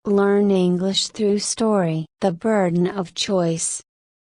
Learn English through story. The burden of choice.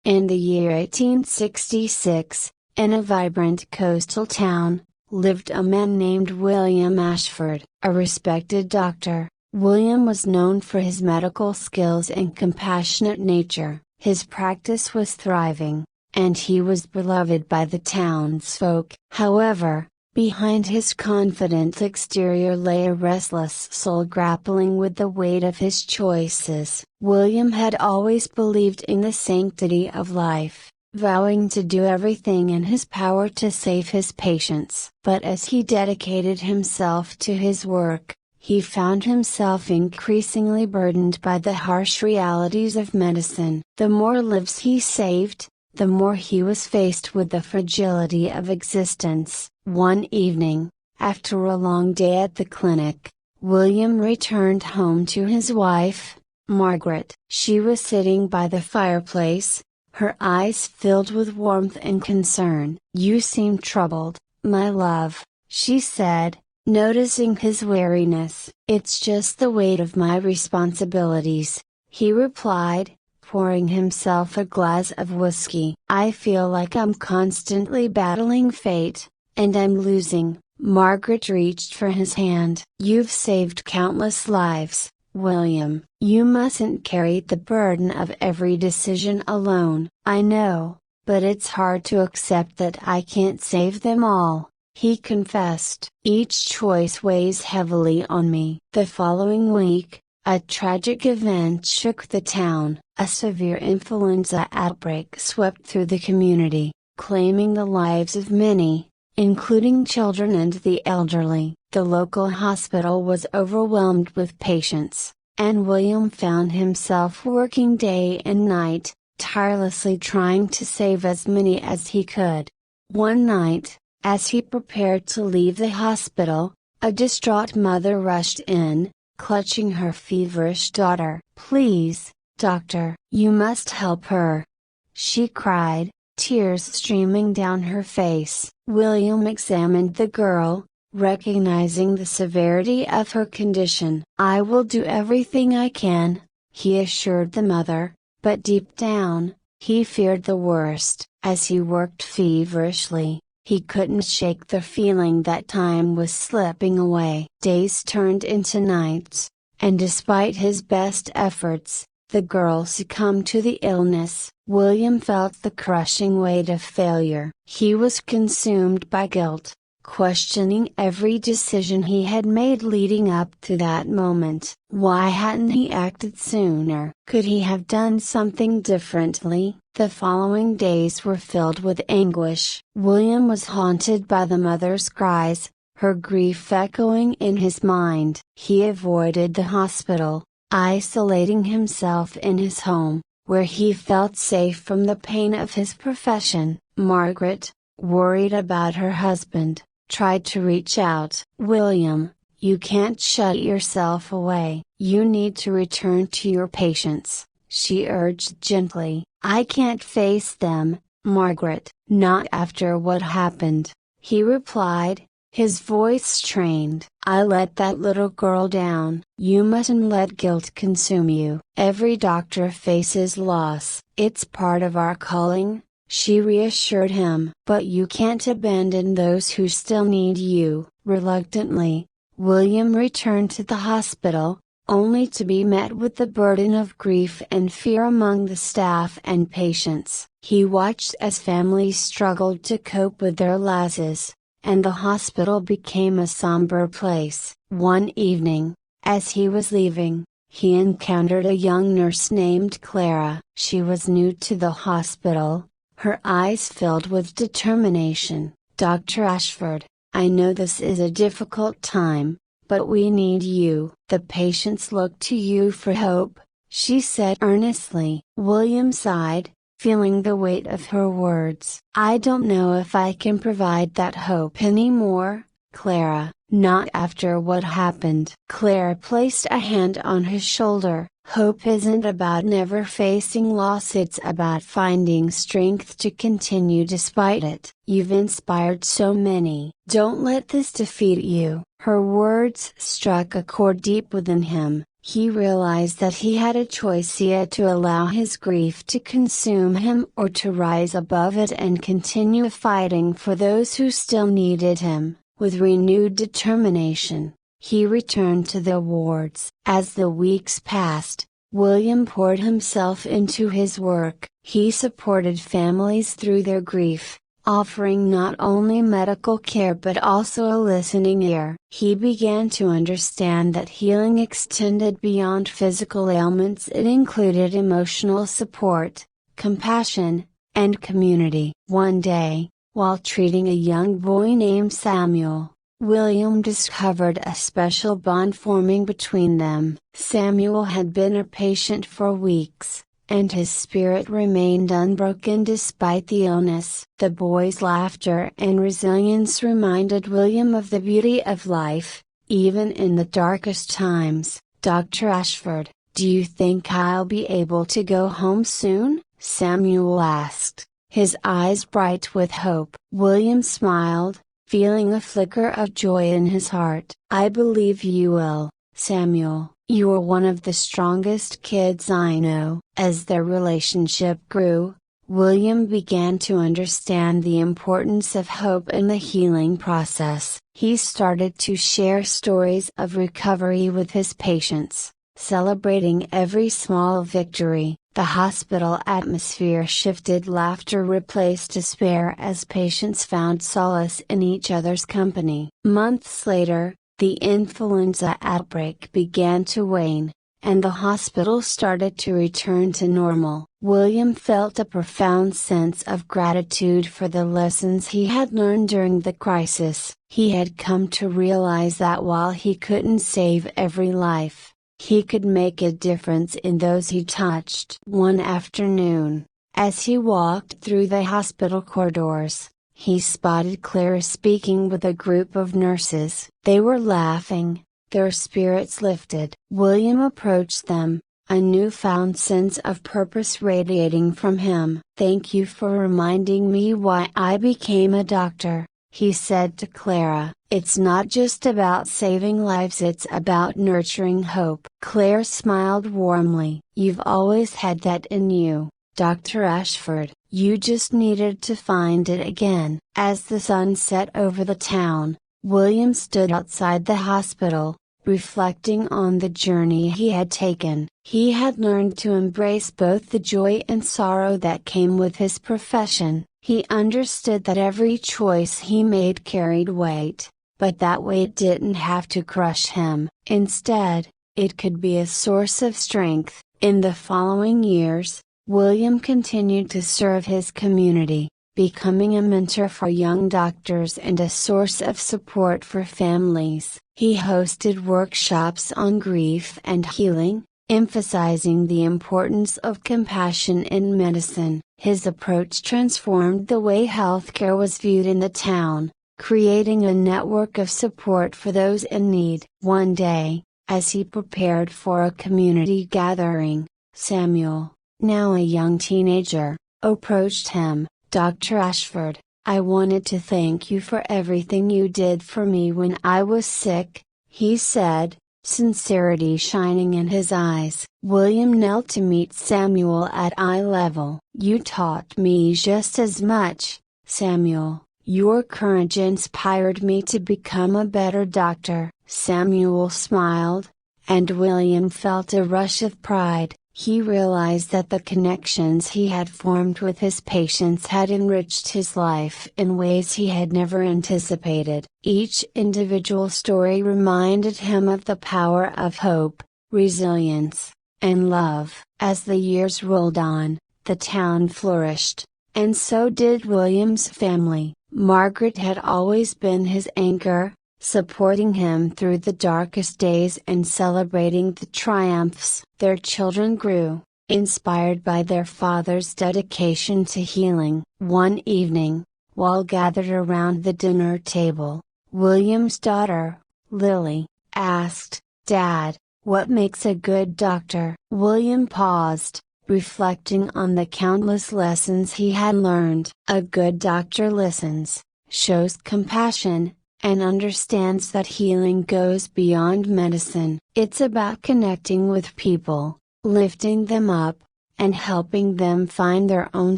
In the year 1866, in a vibrant coastal town, lived a man named William Ashford, a respected doctor. William was known for his medical skills and compassionate nature. His practice was thriving, and he was beloved by the townsfolk. However, behind his confident exterior lay a restless soul grappling with the weight of his choices. William had always believed in the sanctity of life, vowing to do everything in his power to save his patients. But as he dedicated himself to his work, he found himself increasingly burdened by the harsh realities of medicine. The more lives he saved, the more he was faced with the fragility of existence. One evening, after a long day at the clinic, William returned home to his wife, Margaret. She was sitting by the fireplace, her eyes filled with warmth and concern. "You seem troubled, my love," she said, noticing his weariness. "It's just the weight of my responsibilities," he replied, pouring himself a glass of whiskey. "I feel like I'm constantly battling fate, and I'm losing." Margaret reached for his hand. "You've saved countless lives, William. You mustn't carry the burden of every decision alone." "I know, but it's hard to accept that I can't save them all," he confessed. "Each choice weighs heavily on me." The following week, a tragic event shook the town. A severe influenza outbreak swept through the community, claiming the lives of many, including children and the elderly. The local hospital was overwhelmed with patients, and William found himself working day and night, tirelessly trying to save as many as he could. One night, as he prepared to leave the hospital, a distraught mother rushed in, clutching her feverish daughter. "Please, doctor, you must help her," she cried, tears streaming down her face. William examined the girl, recognizing the severity of her condition. "I will do everything I can," he assured the mother, but deep down, he feared the worst. As he worked feverishly, he couldn't shake the feeling that time was slipping away. Days turned into nights, and despite his best efforts, the girl succumbed to the illness. William felt the crushing weight of failure. He was consumed by guilt, questioning every decision he had made leading up to that moment. Why hadn't he acted sooner? Could he have done something differently? The following days were filled with anguish. William was haunted by the mother's cries, her grief echoing in his mind. He avoided the hospital, isolating himself in his home, where he felt safe from the pain of his profession. Margaret, worried about her husband, tried to reach out. "William, you can't shut yourself away. You need to return to your patients," she urged gently. "I can't face them, Margaret." "Not after what happened," he replied, his voice strained. "I let that little girl down." "You mustn't let guilt consume you. Every doctor faces loss. It's part of our calling," she reassured him. "But you can't abandon those who still need you." Reluctantly, William returned to the hospital, only to be met with the burden of grief and fear among the staff and patients. He watched as families struggled to cope with their losses, and the hospital became a somber place. One evening, as he was leaving, he encountered a young nurse named Clara. She was new to the hospital, her eyes filled with determination. "Dr. Ashford, I know this is a difficult time, but we need you." "The patients look to you for hope," she said earnestly. William sighed, feeling the weight of her words. "I don't know if I can provide that hope anymore, Clara." "Not after what happened." Clara placed a hand on his shoulder. "Hope isn't about never facing loss, it's about finding strength to continue despite it. You've inspired so many. Don't let this defeat you." Her words struck a chord deep within him. He realized that he had a choice: he had to allow his grief to consume him or to rise above it and continue fighting for those who still needed him. With renewed determination, he returned to the wards. As the weeks passed, William poured himself into his work. He supported families through their grief, offering not only medical care but also a listening ear. He began to understand that healing extended beyond physical ailments. It included emotional support, compassion, and community. One day, while treating a young boy named Samuel, William discovered a special bond forming between them. Samuel had been a patient for weeks, and his spirit remained unbroken despite the illness. The boy's laughter and resilience reminded William of the beauty of life, even in the darkest times. "Dr. Ashford, do you think I'll be able to go home soon?" Samuel asked, his eyes bright with hope. William smiled, feeling a flicker of joy in his heart. "I believe you will, Samuel. You're one of the strongest kids I know." As their relationship grew, William began to understand the importance of hope in the healing process. He started to share stories of recovery with his patients, celebrating every small victory. The hospital atmosphere shifted. Laughter replaced despair as patients found solace in each other's company. Months later, the influenza outbreak began to wane, and the hospital started to return to normal. William felt a profound sense of gratitude for the lessons he had learned during the crisis. He had come to realize that while he couldn't save every life, he could make a difference in those he touched. One afternoon, as he walked through the hospital corridors, he spotted Clara speaking with a group of nurses. They were laughing, their spirits lifted. William approached them, a newfound sense of purpose radiating from him. "Thank you for reminding me why I became a doctor," he said to Clara. "It's not just about saving lives, it's about nurturing hope." Clara smiled warmly. "You've always had that in you, Dr. Ashford. You just needed to find it again." As the sun set over the town, William stood outside the hospital, reflecting on the journey he had taken. He had learned to embrace both the joy and sorrow that came with his profession. He understood that every choice he made carried weight, but that weight didn't have to crush him. Instead, it could be a source of strength. In the following years, William continued to serve his community, becoming a mentor for young doctors and a source of support for families. He hosted workshops on grief and healing, emphasizing the importance of compassion in medicine. His approach transformed the way healthcare was viewed in the town, creating a network of support for those in need. One day, as he prepared for a community gathering, Samuel, now a young teenager, approached him. "Dr. Ashford, I wanted to thank you for everything you did for me when I was sick," he said, sincerity shining in his eyes. William knelt to meet Samuel at eye level. "You taught me just as much, Samuel. Your courage inspired me to become a better doctor." Samuel smiled, and William felt a rush of pride. He realized that the connections he had formed with his patients had enriched his life in ways he had never anticipated. Each individual story reminded him of the power of hope, resilience, and love. As the years rolled on, the town flourished, and so did William's family. Margaret had always been his anchor, supporting him through the darkest days and celebrating the triumphs. Their children grew, inspired by their father's dedication to healing. One evening, while gathered around the dinner table, William's daughter, Lily, asked, "Dad, what makes a good doctor?" William paused, reflecting on the countless lessons he had learned. "A good doctor listens, shows compassion, and understands that healing goes beyond medicine. It's about connecting with people, lifting them up, and helping them find their own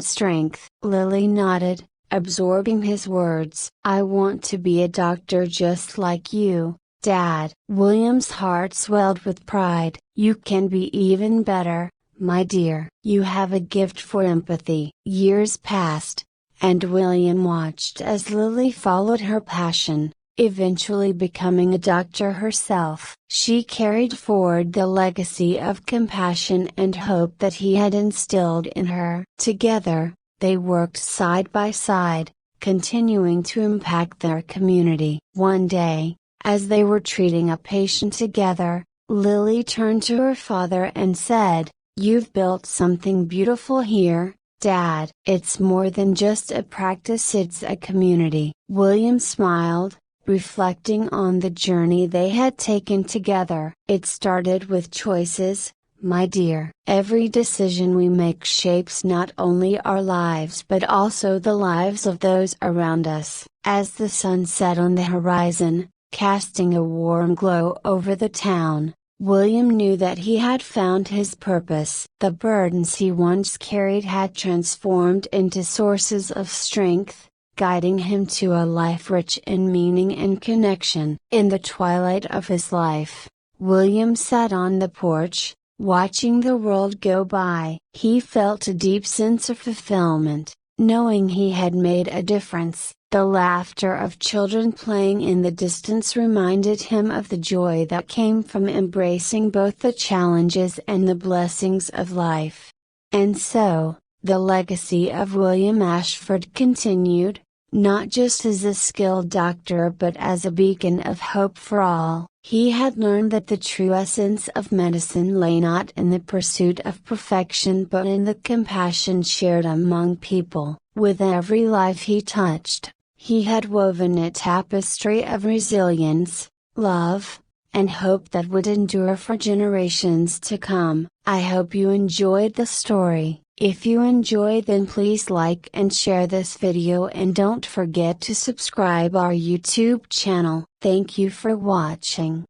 strength. Lily nodded, absorbing his words. I want to be a doctor just like you, Dad. William's heart swelled with pride. You can be even better, my dear. You have a gift for empathy. Years passed, and William watched as Lily followed her passion, eventually becoming a doctor herself. She carried forward the legacy of compassion and hope that he had instilled in her. Together, they worked side by side, continuing to impact their community. One day, as they were treating a patient together, Lily turned to her father and said, "You've built something beautiful here, Dad." "It's more than just a practice, it's a community." William smiled, reflecting on the journey they had taken together. "It started with choices, my dear. Every decision we make shapes not only our lives but also the lives of those around us." As the sun set on the horizon, casting a warm glow over the town, William knew that he had found his purpose. The burdens he once carried had transformed into sources of strength, guiding him to a life rich in meaning and connection. In the twilight of his life, William sat on the porch, watching the world go by. He felt a deep sense of fulfillment, knowing he had made a difference. The laughter of children playing in the distance reminded him of the joy that came from embracing both the challenges and the blessings of life. And so, the legacy of William Ashford continued, not just as a skilled doctor but as a beacon of hope for all. He had learned that the true essence of medicine lay not in the pursuit of perfection but in the compassion shared among people. With every life he touched, he had woven a tapestry of resilience, love, and hope that would endure for generations to come. I hope you enjoyed the story. If you enjoyed, then please like and share this video, and don't forget to subscribe our YouTube channel. Thank you for watching.